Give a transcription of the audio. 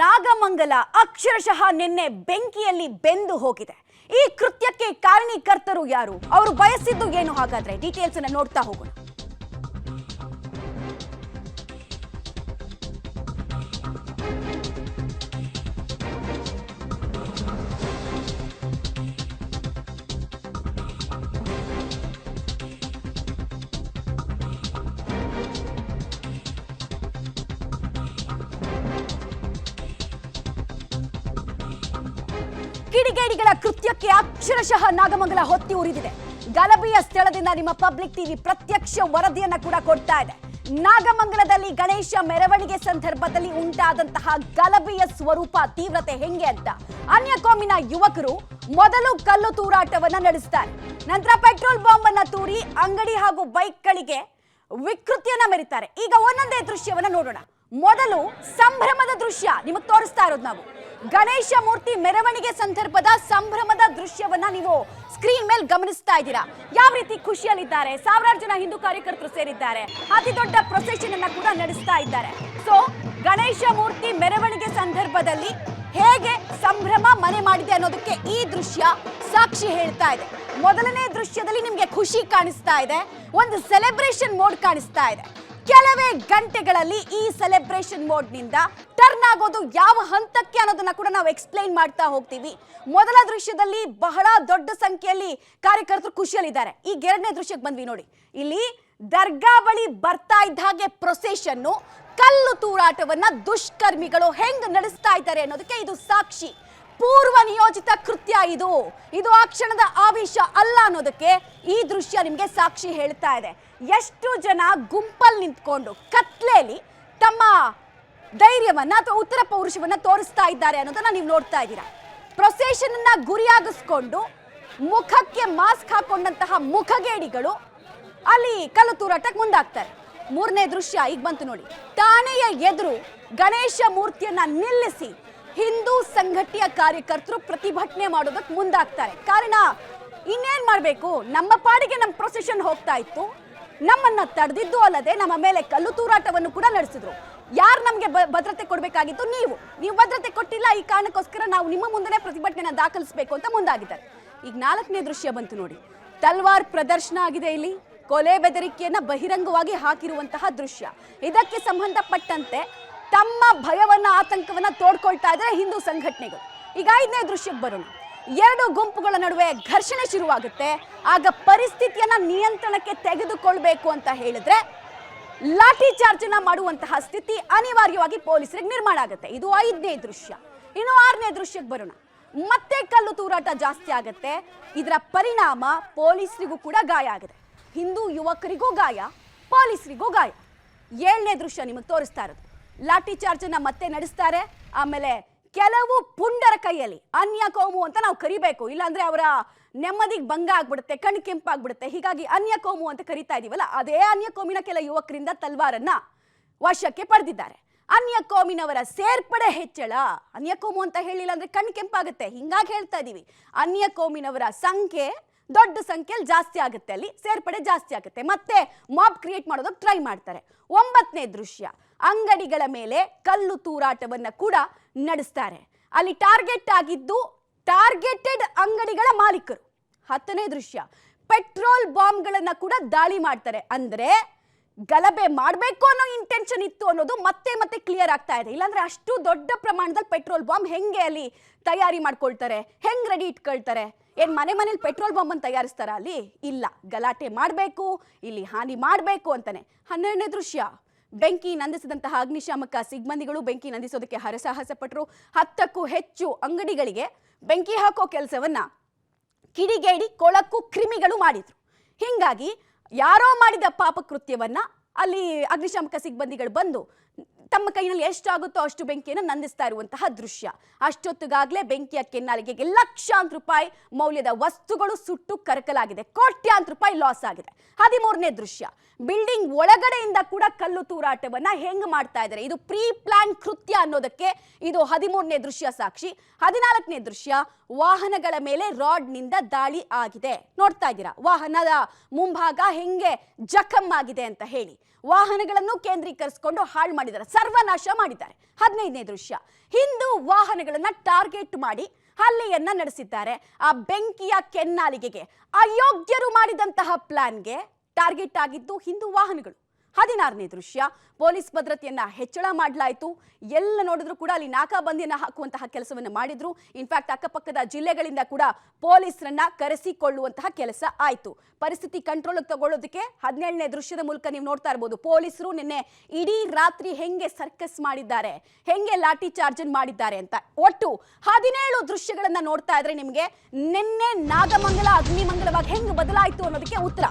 ನಾಗಮಂಗಲ ಅಕ್ಷರಶಃ ನಿನ್ನೆ ಬೆಂಕಿಯಲ್ಲಿ ಬೆಂದು ಹೋಗಿದೆ. ಈ ಕೃತ್ಯಕ್ಕೆ ಕಾರಣೀಕರ್ತರು ಯಾರು, ಅವರು ಬಯಸಿದ್ದು ಏನು? ಹಾಗಾದ್ರೆ ಡೀಟೇಲ್ಸ್ ಅನ್ನು ನೋಡ್ತಾ ಹೋಗೋಣ. ಕಿಡಿಗೇಡಿಗಳ ಕೃತ್ಯಕ್ಕೆ ಅಕ್ಷರಶಃ ನಾಗಮಂಗಲ ಹೊತ್ತಿ ಉರಿದಿದೆ. ಗಲಭೆಯ ಸ್ಥಳದಿಂದ ನಿಮ್ಮ ಪಬ್ಲಿಕ್ ಟಿವಿ ಪ್ರತ್ಯಕ್ಷ ವರದಿಯನ್ನ ಕೂಡ ಕೊಡ್ತಾ ಇದೆ. ನಾಗಮಂಗಲದಲ್ಲಿ ಗಣೇಶ ಮೆರವಣಿಗೆ ಸಂದರ್ಭದಲ್ಲಿ ಉಂಟಾದಂತಹ ಗಲಭೆಯ ಸ್ವರೂಪ, ತೀವ್ರತೆ ಹೆಂಗೆ ಅಂತ ಅನ್ಯ ಕೋಮಿನ ಯುವಕರು ಮೊದಲು ಕಲ್ಲು ತೂರಾಟವನ್ನ ನಡೆಸ್ತಾರೆ. ನಂತರ ಪೆಟ್ರೋಲ್ ಬಾಂಬ್ ಅನ್ನ ತೂರಿ ಅಂಗಡಿ ಹಾಗೂ ಬೈಕ್ಗಳಿಗೆ ವಿಕೃತಿಯನ್ನ ಮೆರೀತಾರೆ. ಈಗ ಒಂದೊಂದೇ ದೃಶ್ಯವನ್ನ ನೋಡೋಣ. ಮೊದಲು ಸಂಭ್ರಮದ ದೃಶ್ಯ ನಿಮಗೆ ತೋರಿಸ್ತಾ ಇರೋದು ನಾವು. ಗಣೇಶ ಮೂರ್ತಿ ಮೆರವಣಿಗೆ ಸಂದರ್ಭದ ಸಂಭ್ರಮದ ದೃಶ್ಯವನ್ನ ನೀವು ಸ್ಕ್ರೀನ್ ಮೇಲೆ ಗಮನಿಸ್ತಾ ಇದ್ದೀರಾ. ಯಾವ ರೀತಿ ಖುಷಿಯಲ್ಲಿದ್ದಾರೆ, ಸಾವಿರಾರು ಜನ ಹಿಂದೂ ಕಾರ್ಯಕರ್ತರು ಸೇರಿದ್ದಾರೆ, ಅತಿ ದೊಡ್ಡ ಪ್ರೊಸೆಷನ್ ಅನ್ನ ಕೂಡ ನಡೆಸ್ತಾ ಇದ್ದಾರೆ. ಸೊ ಗಣೇಶ ಮೂರ್ತಿ ಮೆರವಣಿಗೆ ಸಂದರ್ಭದಲ್ಲಿ ಹೇಗೆ ಸಂಭ್ರಮ ಮನೆ ಮಾಡಿದೆ ಅನ್ನೋದಕ್ಕೆ ಈ ದೃಶ್ಯ ಸಾಕ್ಷಿ ಹೇಳ್ತಾ ಇದೆ. ಮೊದಲನೇ ದೃಶ್ಯದಲ್ಲಿ ನಿಮ್ಗೆ ಖುಷಿ ಕಾಣಿಸ್ತಾ ಇದೆ, ಒಂದು ಸೆಲೆಬ್ರೇಷನ್ ಮೋಡ್ ಕಾಣಿಸ್ತಾ ಇದೆ. ಕೆಲವೇ ಗಂಟೆಗಳಲ್ಲಿ ಈ ಸೆಲೆಬ್ರೇಷನ್ ಮೋಡ್ ನಿಂದ ಟರ್ನ್ ಆಗೋದು ಯಾವ ಹಂತಕ್ಕೆ ಅನ್ನೋದನ್ನ ಕೂಡ ನಾವು ಎಕ್ಸ್ಪ್ಲೈನ್ ಮಾಡ್ತಾ ಹೋಗ್ತೀವಿ. ಮೊದಲ ದೃಶ್ಯದಲ್ಲಿ ಬಹಳ ದೊಡ್ಡ ಸಂಖ್ಯೆಯಲ್ಲಿ ಕಾರ್ಯಕರ್ತರು ಖುಷಿಯಲ್ಲಿದ್ದಾರೆ. ಈಗ ಎರಡನೇ ದೃಶ್ಯಕ್ಕೆ ಬಂದ್ವಿ ನೋಡಿ. ಇಲ್ಲಿ ದರ್ಗಾ ಬಳಿ ಬರ್ತಾ ಇದ್ದ ಹಾಗೆ ಪ್ರೊಸೆಷನ್ನು, ಕಲ್ಲು ತೂರಾಟವನ್ನ ದುಷ್ಕರ್ಮಿಗಳು ಹೆಂಗ್ ನಡೆಸ್ತಾ ಇದ್ದಾರೆ ಅನ್ನೋದಕ್ಕೆ ಇದು ಸಾಕ್ಷಿ. ಪೂರ್ವ ನಿಯೋಜಿತ ಕೃತ್ಯ ಇದು. ಇದು ಆ ಕ್ಷಣದ ಆವೇಶ ಅಲ್ಲ ಅನ್ನೋದಕ್ಕೆ ಈ ದೃಶ್ಯ ನಿಮ್ಗೆ ಸಾಕ್ಷಿ ಹೇಳ್ತಾ ಇದೆ. ಎಷ್ಟು ಜನ ಗುಂಪಲ್ಲಿ ನಿಂತ್ಕೊಂಡು ಕತ್ಲೆಯಲ್ಲಿ ತಮ್ಮ ಧೈರ್ಯವನ್ನ ಅಥವಾ ಉತ್ತರ ಪೌರುಷವನ್ನ ತೋರಿಸ್ತಾ ಇದ್ದಾರೆ ಅನ್ನೋದನ್ನ ನೀವು ನೋಡ್ತಾ ಇದ್ದೀರಾ. ಪ್ರೊಸೆಷನ್ ಅನ್ನ ಗುರಿಯಾಗಿಸ್ಕೊಂಡು ಮುಖಕ್ಕೆ ಮಾಸ್ಕ್ ಹಾಕೊಂಡಂತಹ ಮುಖಗೇಡಿಗಳು ಅಲ್ಲಿ ಕಲ್ಲು ತೂರಾಟಕ್ಕೆ ಮುಂದಾಗ್ತಾರೆ. ಮೂರನೇ ದೃಶ್ಯ ಈಗ ಬಂತು ನೋಡಿ. ಠಾಣೆಯ ಎದುರು ಗಣೇಶ ಮೂರ್ತಿಯನ್ನ ನಿಲ್ಲಿಸಿ ಹಿಂದೂ ಸಂಘಟನೆಯ ಕಾರ್ಯಕರ್ತರು ಪ್ರತಿಭಟನೆ ಮಾಡೋದಕ್ಕೆ ಮುಂದಾಗ್ತಾರೆ. ಕಾರಣ ಇನ್ನೇನ್ ಮಾಡ್ಬೇಕು, ನಮ್ಮ ಪಾಡಿಗೆ ನಮ್ಮ ಪ್ರೊಸೆಷನ್ ಹೋಗ್ತಾ ಇತ್ತು, ನಮ್ಮನ್ನ ತಡೆದಿದ್ದು ಅಲ್ಲದೆ ನಮ್ಮ ಮೇಲೆ ಕಲ್ಲು ತೂರಾಟವನ್ನು ಕೂಡ ನಡೆಸಿದ್ರು. ಯಾರು ನಮ್ಗೆ ಭದ್ರತೆ ಕೊಡ್ಬೇಕಾಗಿತ್ತು? ನೀವು ಭದ್ರತೆ ಕೊಟ್ಟಿಲ್ಲ, ಈ ಕಾರಣಕ್ಕೋಸ್ಕರ ನಾವು ನಿಮ್ಮ ಮುಂದೆ ಪ್ರತಿಭಟನೆನ ದಾಖಲಿಸಬೇಕು ಅಂತ ಮುಂದಾಗಿದ್ದಾರೆ. ಈಗ ನಾಲ್ಕನೇ ದೃಶ್ಯ ಬಂತು ನೋಡಿ. ತಲ್ವಾರ್ ಪ್ರದರ್ಶನ ಆಗಿದೆ. ಇಲ್ಲಿ ಕೊಲೆ ಬೆದರಿಕೆಯನ್ನ ಬಹಿರಂಗವಾಗಿ ಹಾಕಿರುವಂತಹ ದೃಶ್ಯ. ಇದಕ್ಕೆ ಸಂಬಂಧಪಟ್ಟಂತೆ ತಮ್ಮ ಭಯವನ್ನ, ಆತಂಕವನ್ನ ತೋಡ್ಕೊಳ್ತಾ ಇದ್ದಾರೆ ಹಿಂದೂ ಸಂಘಟನೆಗಳು. ಈಗ ಐದನೇ ದೃಶ್ಯಕ್ಕೆ ಬರೋಣ. ಎರಡು ಗುಂಪುಗಳ ನಡುವೆ ಘರ್ಷಣೆ ಶುರುವಾಗುತ್ತೆ. ಆಗ ಪರಿಸ್ಥಿತಿಯನ್ನ ನಿಯಂತ್ರಣಕ್ಕೆ ತೆಗೆದುಕೊಳ್ಬೇಕು ಅಂತ ಹೇಳಿದ್ರೆ ಲಾಠಿ ಚಾರ್ಜ್ ಮಾಡುವಂತಹ ಸ್ಥಿತಿ ಅನಿವಾರ್ಯವಾಗಿ ಪೊಲೀಸರಿಗೆ ನಿರ್ಮಾಣ ಆಗುತ್ತೆ. ಇದು ಐದನೇ ದೃಶ್ಯ. ಇನ್ನು ಆರನೇ ದೃಶ್ಯಕ್ಕೆ ಬರೋಣ. ಮತ್ತೆ ಕಲ್ಲು ತೂರಾಟ ಜಾಸ್ತಿ ಆಗುತ್ತೆ. ಇದರ ಪರಿಣಾಮ ಪೊಲೀಸರಿಗೂ ಕೂಡ ಗಾಯ ಆಗಿದೆ. ಹಿಂದೂ ಯುವಕರಿಗೂ ಗಾಯ, ಪೊಲೀಸರಿಗೂ ಗಾಯ. ಏಳನೇ ದೃಶ್ಯ ನಿಮಗೆ ತೋರಿಸ್ತಾ ಇರೋದು. ಲಾಠಿ ಚಾರ್ಜ್ ಅನ್ನ ಮತ್ತೆ ನಡೆಸ್ತಾರೆ. ಆಮೇಲೆ ಕೆಲವು ಪುಂಡರ ಕೈಯಲ್ಲಿ, ಅನ್ಯ ಕೋಮು ಅಂತ ನಾವು ಕರಿಬೇಕು, ಇಲ್ಲಾಂದ್ರೆ ಅವರ ನೆಮ್ಮದಿಗೆ ಭಂಗ ಆಗ್ಬಿಡುತ್ತೆ, ಕಣ್ಣು ಕೆಂಪಾಗ್ಬಿಡುತ್ತೆ. ಹೀಗಾಗಿ ಅನ್ಯ ಕೋಮು ಅಂತ ಕರಿತಾ ಇದೀವಲ್ಲ, ಅದೇ ಅನ್ಯ ಕೋಮಿನ ಕೆಲ ಯುವಕರಿಂದ ತಲ್ವಾರನ್ನ ವಶಕ್ಕೆ ಪಡೆದಿದ್ದಾರೆ. ಅನ್ಯ ಕೋಮಿನವರ ಸೇರ್ಪಡೆ ಹೆಚ್ಚಳ. ಅನ್ಯ ಕೋಮು ಅಂತ ಹೇಳಿಲ್ಲ ಅಂದ್ರೆ ಕಣ್ಣು ಕೆಂಪಾಗುತ್ತೆ, ಹಿಂಗಾಗಿ ಹೇಳ್ತಾ ಇದೀವಿ. ಅನ್ಯ ಕೋಮಿನವರ ಸಂಖ್ಯೆ ದೊಡ್ಡ ಸಂಖ್ಯೆಯಲ್ಲಿ ಜಾಸ್ತಿ ಆಗುತ್ತೆ, ಅಲ್ಲಿ ಸೇರ್ಪಡೆ ಜಾಸ್ತಿ ಆಗುತ್ತೆ, ಮತ್ತೆ ಮಾಬ್ ಕ್ರಿಯೇಟ್ ಮಾಡೋದಕ್ಕೆ ಟ್ರೈ ಮಾಡ್ತಾರೆ. ಒಂಬತ್ತನೇ ದೃಶ್ಯ. ಅಂಗಡಿಗಳ ಮೇಲೆ ಕಲ್ಲು ತೂರಾಟವನ್ನ ಕೂಡ ನಡೆಸ್ತಾರೆ. ಅಲ್ಲಿ ಟಾರ್ಗೆಟ್ ಆಗಿದ್ದು ಟಾರ್ಗೆಟೆಡ್ ಅಂಗಡಿಗಳ ಮಾಲೀಕರು. ಹತ್ತನೇ ದೃಶ್ಯ. ಪೆಟ್ರೋಲ್ ಬಾಂಬ್ಗಳನ್ನ ಕೂಡ ದಾಳಿ ಮಾಡ್ತಾರೆ. ಅಂದ್ರೆ ಗಲಭೆ ಮಾಡಬೇಕು ಅನ್ನೋ ಇಂಟೆನ್ಷನ್ ಇತ್ತು ಅನ್ನೋದು ಮತ್ತೆ ಮತ್ತೆ ಕ್ಲಿಯರ್ ಆಗ್ತಾ ಇದೆ. ಇಲ್ಲಾಂದ್ರೆ ಅಷ್ಟು ದೊಡ್ಡ ಪ್ರಮಾಣದಲ್ಲಿ ಪೆಟ್ರೋಲ್ ಬಾಂಬ್ ಹೆಂಗೆ ಅಲ್ಲಿ ತಯಾರಿ ಮಾಡ್ಕೊಳ್ತಾರೆ, ಹೆಂಗ್ ರೆಡಿ ಇಟ್ಕೊಳ್ತಾರೆ? ಏನ್ ಮನೇಲಿ ಪೆಟ್ರೋಲ್ ಬಾಂಬ್ ಅನ್ನು ತಯಾರಿಸ್ತಾರ? ಅಲ್ಲಿ ಇಲ್ಲ, ಗಲಾಟೆ ಮಾಡಬೇಕು, ಇಲ್ಲಿ ಹಾನಿ ಮಾಡಬೇಕು ಅಂತಾನೆ. 12ನೇ ದೃಶ್ಯ. ಬೆಂಕಿ ನಂದಿಸಿದಂತಹ ಅಗ್ನಿಶಾಮಕ ಸಿಬ್ಬಂದಿಗಳು ಬೆಂಕಿ ನಂದಿಸೋದಕ್ಕೆ ಹರಸಾಹಸ ಪಟ್ಟರು. 10ಕ್ಕೂ ಹೆಚ್ಚು ಅಂಗಡಿಗಳಿಗೆ ಬೆಂಕಿ ಹಾಕೋ ಕೆಲಸವನ್ನ ಕಿಡಿಗೇಡಿ ಕೊಳಕು ಕ್ರಿಮಿಗಳು ಮಾಡಿದ್ರು. ಹಿಂಗಾಗಿ ಯಾರೋ ಮಾಡಿದ ಪಾಪಕೃತ್ಯವನ್ನ ಅಲ್ಲಿ ಅಗ್ನಿಶಾಮಕ ಸಿಬ್ಬಂದಿಗಳು ಬಂದು ತಮ್ಮ ಕೈನಲ್ಲಿ ಎಷ್ಟಾಗುತ್ತೋ ಅಷ್ಟು ಬೆಂಕಿಯನ್ನು ನಂದಿಸ್ತಾ ಇರುವಂತಹ ದೃಶ್ಯ. ಅಷ್ಟೊತ್ತಿಗಾಗಲೇ ಬೆಂಕಿಯ ಕೆನ್ನಾಲಿಗೆಗೆ ಲಕ್ಷಾಂತರ ರೂಪಾಯಿ ಮೌಲ್ಯದ ವಸ್ತುಗಳು ಸುಟ್ಟು ಕರಕಲಾಗಿದೆ, ಕೋಟ್ಯಾಂತರ ರೂಪಾಯಿ ಲಾಸ್ ಆಗಿದೆ. 13ನೇ ದೃಶ್ಯ. ಬಿಲ್ಡಿಂಗ್ ಒಳಗಡೆಯಿಂದ ಕೂಡ ಕಲ್ಲು ತೂರಾಟವನ್ನ ಹೆಂಗ್ ಮಾಡ್ತಾ ಇದ್ದಾರೆ. ಇದು ಪ್ರೀ ಪ್ಲಾನ್ ಕೃತ್ಯ ಅನ್ನೋದಕ್ಕೆ ಇದು 13ನೇ ದೃಶ್ಯ ಸಾಕ್ಷಿ. 14ನೇ ದೃಶ್ಯ. ವಾಹನಗಳ ಮೇಲೆ ರಾಡ್ ನಿಂದ ದಾಳಿ ಆಗಿದೆ. ನೋಡ್ತಾ ಇದ್ದೀರಾ ವಾಹನದ ಮುಂಭಾಗ ಹೆಂಗೆ ಜಖಮ್ ಆಗಿದೆ ಅಂತ ಹೇಳಿ. ವಾಹನಗಳನ್ನು ಕೇಂದ್ರೀಕರಿಸಿಕೊಂಡು ಹಾಳು ಮಾಡಿದ್ದಾರೆ, ಸರ್ವನಾಶ ಮಾಡಿದ್ದಾರೆ. 15ನೇ ದೃಶ್ಯ, ಹಿಂದೂ ವಾಹನಗಳನ್ನ ಟಾರ್ಗೆಟ್ ಮಾಡಿ ಹಲ್ಲೆಯನ್ನ ನಡೆಸಿದ್ದಾರೆ. ಆ ಬೆಂಕಿಯ ಕೆನ್ನಾಲಿಗೆಗೆ ಅಯೋಗ್ಯರು ಮಾಡಿದಂತಹ ಪ್ಲಾನ್ಗೆ ಟಾರ್ಗೆಟ್ ಆಗಿದ್ದು ಹಿಂದೂ ವಾಹನಗಳು. 16ನೇ ದೃಶ್ಯ, ಪೊಲೀಸ್ ಭದ್ರತೆಯನ್ನ ಹೆಚ್ಚಳ ಮಾಡಲಾಯಿತು. ಎಲ್ಲ ನೋಡಿದ್ರು ಕೂಡ ಅಲ್ಲಿ ನಾಕಾಬಂದಿಯನ್ನ ಹಾಕುವಂತಹ ಕೆಲಸವನ್ನ ಮಾಡಿದ್ರು. ಇನ್ಫ್ಯಾಕ್ಟ್ ಅಕ್ಕಪಕ್ಕದ ಜಿಲ್ಲೆಗಳಿಂದ ಕೂಡ ಪೊಲೀಸರನ್ನ ಕರೆಸಿಕೊಳ್ಳುವಂತಹ ಕೆಲಸ ಆಯಿತು. ಪರಿಸ್ಥಿತಿ ಕಂಟ್ರೋಲ್ ತಗೊಳ್ಳೋದಕ್ಕೆ 17ನೇ ದೃಶ್ಯದ ಮೂಲಕ ನೀವು ನೋಡ್ತಾ ಇರಬಹುದು, ಪೊಲೀಸರು ನಿನ್ನೆ ಇಡೀ ರಾತ್ರಿ ಹೆಂಗೆ ಸರ್ಕಸ್ ಮಾಡಿದ್ದಾರೆ, ಹೆಂಗೆ ಲಾಠಿ ಚಾರ್ಜ್ ಮಾಡಿದ್ದಾರೆ ಅಂತ. ಒಟ್ಟು 17 ದೃಶ್ಯಗಳನ್ನ ನೋಡ್ತಾ ಇದ್ರೆ ನಿಮಗೆ ನಿನ್ನೆ ನಾಗಮಂಗಲ ಅಗ್ನಿಮಂಗಲವಾಗಿ ಹೆಂಗ್ ಬದಲಾಯಿತು ಅನ್ನೋದಕ್ಕೆ ಉತ್ತರ.